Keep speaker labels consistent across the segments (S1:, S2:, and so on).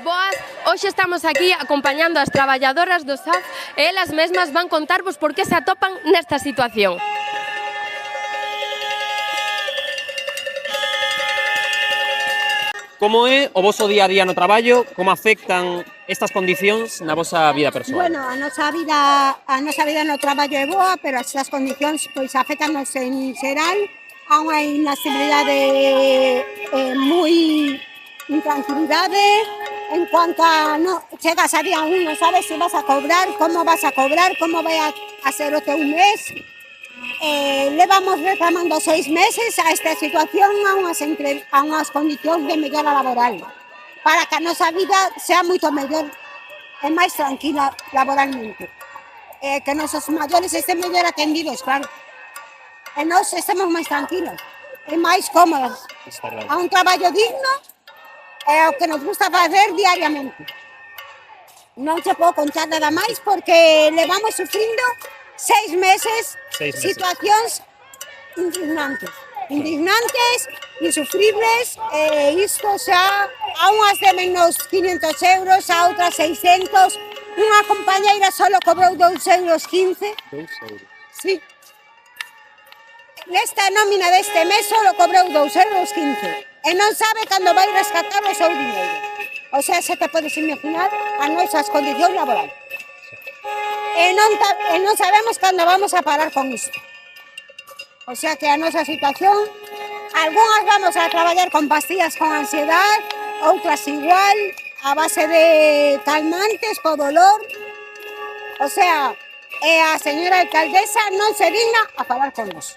S1: Boas, hoxe estamos aquí acompañando as traballadoras do SAF e elas mesmas van contarvos por que se atopan nesta situación.
S2: Como é o voso día a día no traballo? Como afectan estas condicións na vosa vida persoal?
S3: Bueno, a nosa vida no traballo é boa, pero estas condicións pois afectanos en xeral a unha inasibilidade moi intranquilidade en cuanto a chegas a día 1, non sabes se vas a cobrar, como vai a ser o teu mes. Levamos reclamando 6 meses a esta situación a unhas condicións de mellora laboral para que a nosa vida sea moito mellor e máis tranquila laboralmente, que nosos maiores estén mellor atendidos, claro, e nós estemos máis tranquilos e máis cómodos a un traballo digno e o que nos gusta facer diariamente. Non se pode contar nada máis porque levamos sufrindo 6 meses situacións indignantes, insufribles, e isto xa a unhas de menos 500 euros, a outras 600, unha compañeira solo cobrou 2,15 euros.
S2: 2 euros.
S3: Sí. Nesta nómina deste mes solo cobrou 2,15 euros e non sabe cando vai rescatar o seu dinheiro. O sea, se te podes imaginar as nosas condicións laborais. E non sabemos cando vamos a parar con isto. O sea que a nosa situación, algunhas vamos a traballar con pastillas con ansiedade, outras igual, a base de calmantes, co dolor. O sea, a señora alcaldesa non se digna a falar con nós.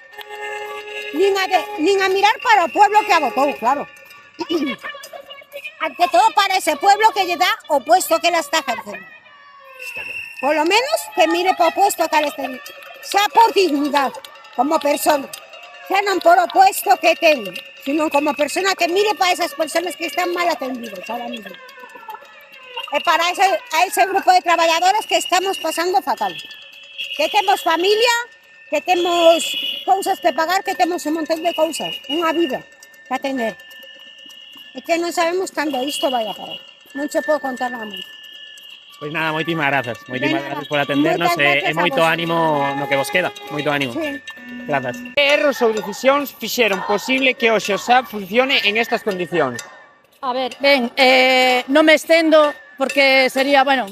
S3: Nin a mirar para o pueblo que a votou, claro. Ante todo para ese pueblo que lle dá o puesto que ela está ejercendo. Polo menos que mire para o puesto que ela está ejercendo. Xa por dignidade, como persona. Xa non por o puesto que ten, sino como persona que mire para esas personas que están mal atendidas ahora mismo. E para ese grupo de traballadoras que estamos pasando fatal. Que temos familia, que temos cousas que pagar, que temos un montón de cousas, unha vida que atender. E que non sabemos cando isto vai a parar. Non se pode contar nada máis.
S2: Pois nada, moitísimas grazas por atendernos e moito ánimo no que vos queda, moito ánimo.
S3: Sí.
S2: Grazas. Que erros ou decisións fixeron posible que hoxe o SAF funcione en estas condicións?
S4: A ver, ben, non me estendo porque sería, bueno,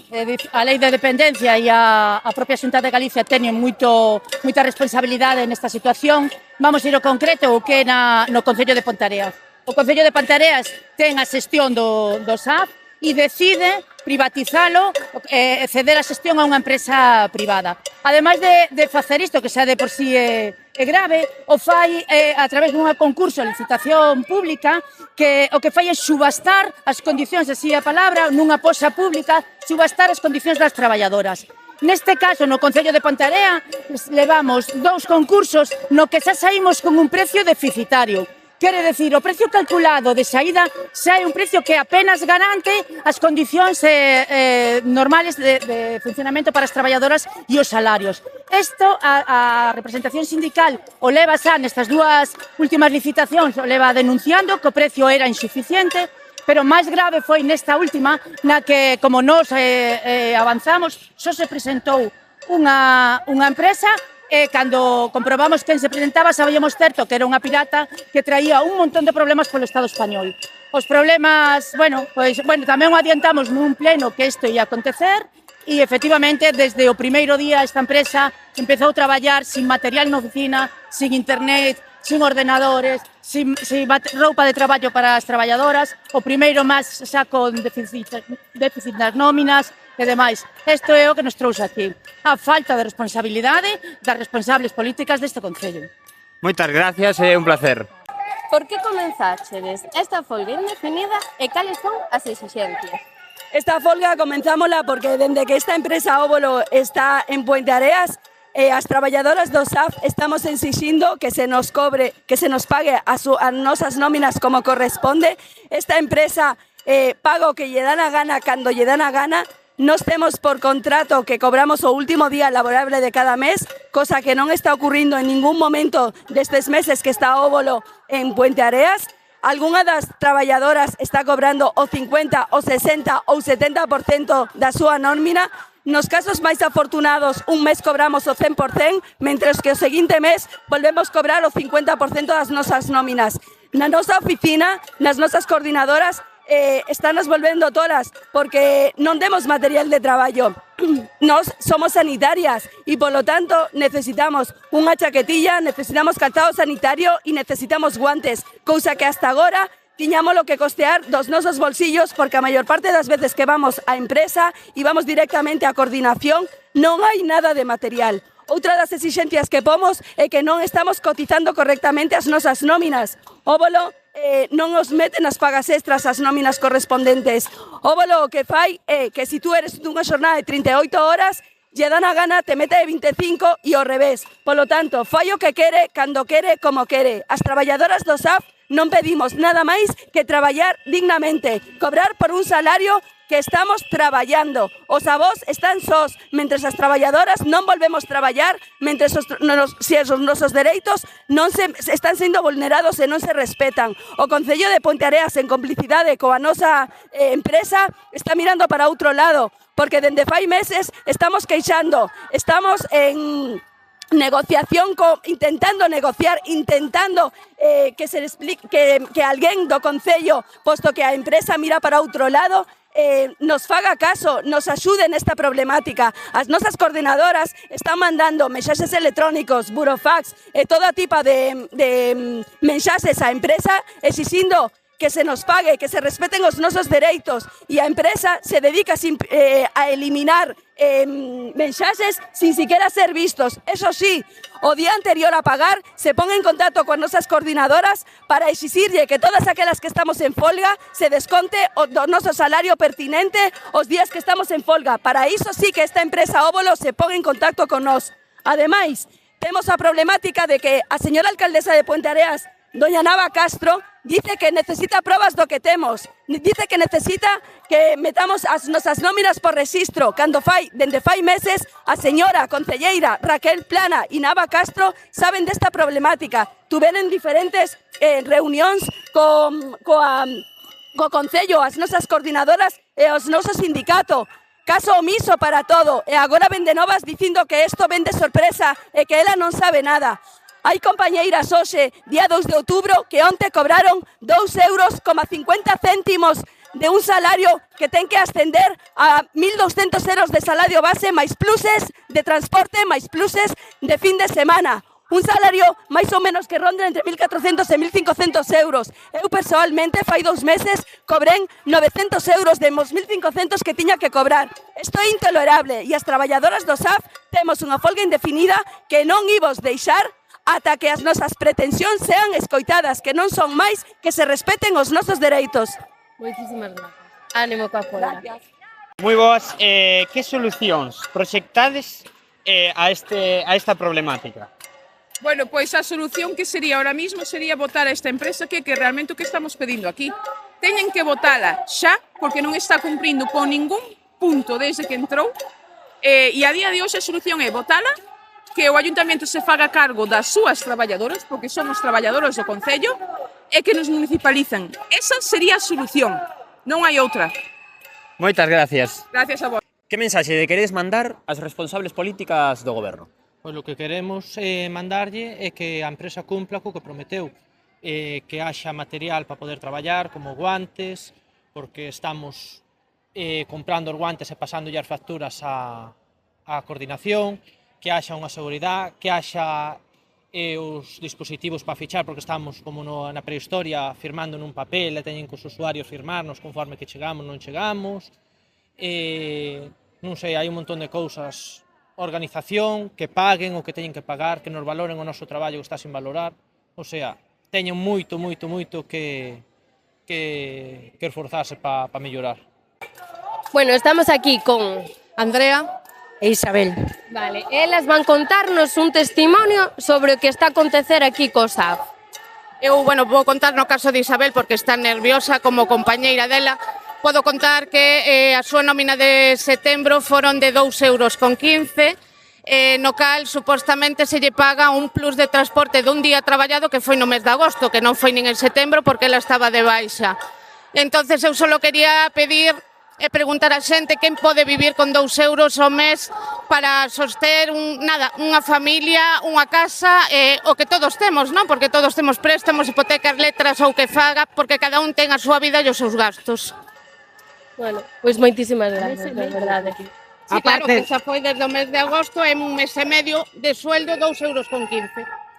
S4: a lei de dependencia e a propia Xunta de Galicia teñen moita responsabilidade nesta situación. Vamos ir ao concreto o que é no Concello de Ponteareas. O Concello de Ponteareas ten a xestión do SAF e decide privatizalo e ceder a xestión a unha empresa privada. Ademais de facer isto, que xa de por si é grave, o fai a través dun concurso de licitación pública que o que fai é subastar as condicións, así a palabra, nunha posa pública, subastar as condicións das traballadoras. Neste caso, no Concello de Ponteareas, levamos 2 concursos no que xa saímos con un precio deficitario. Quere decir, o precio calculado de saída xa é un precio que apenas garante as condicións normales de funcionamento para as traballadoras e os salarios. Isto, a representación sindical o leva xa nestas 2 últimas licitacións, o leva denunciando que o precio era insuficiente, pero máis grave foi nesta última, na que, como nós avanzamos, só se presentou unha empresa e cando comprobamos quen se presentaba sabíamos certo que era unha pirata que traía un montón de problemas polo Estado español. Os problemas, tamén o adiantamos nun pleno que isto ia acontecer e efectivamente desde o primeiro día esta empresa empezou a traballar sin material na oficina, sin internet, sin ordenadores, sin roupa de traballo para as traballadoras, o primeiro máis xa con déficit nas nóminas e demais. Isto é o que nos trouxe aquí. A falta de responsabilidade das responsables políticas deste Concello.
S2: Moitas gracias, é un placer.
S1: Por que comenzáchedes esta folga indefinida e cales son as exixencias?
S5: Esta folga comenzámola porque dende que esta empresa Óbolo está en Ponteareas, as traballadoras do SAF estamos exixindo que se nos cobre, que se nos pague as nosas nóminas como corresponde. Esta empresa paga o que lle dá na gana cando lle dá na gana. Nos temos por contrato que cobramos o último día laborable de cada mes, cosa que non está ocurrindo en ningún momento destes meses que está Óbolo en Ponteareas. Algunha das traballadoras está cobrando o 50, o 60 ou 70% da súa nómina. Nos casos máis afortunados, un mes cobramos o 100%, mentres que o seguinte mes volvemos cobrar o 50% das nosas nóminas. Na nosa oficina, nas nosas coordinadoras, estános volvendo tolas porque non temos material de traballo. Nos somos sanitarias e, polo tanto, necesitamos unha chaquetilla, necesitamos calzado sanitario e necesitamos guantes, cousa que hasta agora tiñámolo que costear dos nosos bolsillos porque a maior parte das veces que vamos á empresa e vamos directamente á coordinación non hai nada de material. Outra das exixencias que pomos é que non estamos cotizando correctamente as nosas nóminas. Óbolo non os meten as pagas extras as nóminas correspondentes. Óbolo o que fai é que se tú eres dunha xornada de 38 horas, lle dan a gana, te mete de 25 e ao revés. Polo tanto, fai o que quere, cando quere, como quere. As traballadoras do SAF non pedimos nada máis que traballar dignamente, cobrar por un salario que estamos traballando. Os avós están sós, mentres as traballadoras non volvemos traballar, mentres os nosos dereitos non se están sendo vulnerados e non se respetan. O Concello de Ponteareas, en complicidade coa nosa empresa, está mirando para outro lado, porque dende fai meses estamos queixando, estamos en negociación, intentando negociar, intentando que se explique, que alguén do Concello, posto que a empresa mira para outro lado, nos faga caso, nos axude nesta problemática. As nosas coordinadoras están mandando mensaxes electrónicos, burofax e toda tipo de mensaxes á empresa exixindo que se nos pague, que se respeten os nosos dereitos, e a empresa se dedica a eliminar mensaxes sin siquiera ser vistos. Eso sí, o día anterior a pagar se pon en contacto con nosas coordinadoras para exixirlle que todas aquelas que estamos en folga se desconte o do noso salario pertinente os días que estamos en folga. Para iso sí que esta empresa Óbolo se pon en contacto con nós. Ademais, temos a problemática de que a señora alcaldesa de Ponteareas, doña Nava Castro, dice que necesita probas do que temos. Dice que necesita que metamos as nosas nóminas por rexistro. Cando dende fai meses, a señora concelleira Raquel Plana e Nava Castro saben desta problemática. Tuveron diferentes reunións co Concello, as nosas coordinadoras e os nosos sindicato. Caso omiso para todo. E agora ven de novas dicindo que isto ven de sorpresa e que ela non sabe nada. Hai compañeiras hoxe, día 2 de outubro, que onte cobraron 2,50 euros de un salario que ten que ascender a 1.200 euros de salario base, máis pluses de transporte, máis pluses de fin de semana. Un salario máis ou menos que ronda entre 1.400 e 1.500 euros. Eu, personalmente, fai 2 meses, cobrén 900 euros de 1.500 que tiña que cobrar. Isto é intolerable e as traballadoras do SAF temos unha folga indefinida que non imos deixar ata que as nosas pretensións sean escoitadas, que non son máis que se respeten os nosos dereitos.
S1: Moitísimas grazas. Ánimo coa folga.
S2: Moi boas. Que solucións proxectades a esta problemática?
S6: Bueno, pois a solución que sería ahora mismo sería votar a esta empresa que realmente o que estamos pedindo aquí. Teñen que votala xa, porque non está cumprindo con ningún punto desde que entrou, e a día de hoxe a solución é votala, que o Ayuntamento se faga cargo das súas traballadoras, porque son os traballadores do Concello, e que nos municipalizan. Esa sería a solución, non hai outra.
S2: Moitas gracias.
S6: Gracias a vos.
S2: Que mensaxe lle queredes mandar ás responsables políticas do goberno?
S7: Pois o que queremos mandarlle é que a empresa cumpla co que prometeu, que haxa material para poder traballar, como guantes, porque estamos comprando os guantes e pasándolle as facturas á coordinación, que haxa unha seguridade, que haxa os dispositivos para fichar, porque estamos como na prehistoria firmando nun papel e teñen que os usuarios firmarnos conforme que chegamos, non chegamos. Non sei, hai un montón de cousas. Organización, que paguen o que teñen que pagar, que nos valoren o noso traballo que está sin valorar. O sea, teñen moito que esforzarse para mellorar.
S1: Bueno, estamos aquí con
S4: Andrea e Isabel.
S1: Vale, elas van contarnos un testimonio sobre o que está a acontecer aquí co SAF.
S8: Eu, vou contar no caso de Isabel porque está nerviosa como compañeira dela. Podo contar que a súa nómina de setembro foron de 2,15 euros no cal supostamente se lle paga un plus de transporte dun día traballado que foi no mes de agosto, que non foi nin en setembro porque ela estaba de baixa. Entonces eu só quería pedir e preguntar a xente quen pode vivir con 2 euros ao mes para soster unha familia, unha casa, o que todos temos, non? Porque todos temos préstamos, hipotecas, letras ou que faga, porque cada un ten a súa vida e os seus gastos.
S1: Bueno, pois moitísimas gracias, de verdade.
S8: Sí, claro, que xa foi desde o mes de agosto e un mes e medio de sueldo 2,15 euros.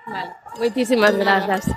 S1: Vale, moitísimas grazas.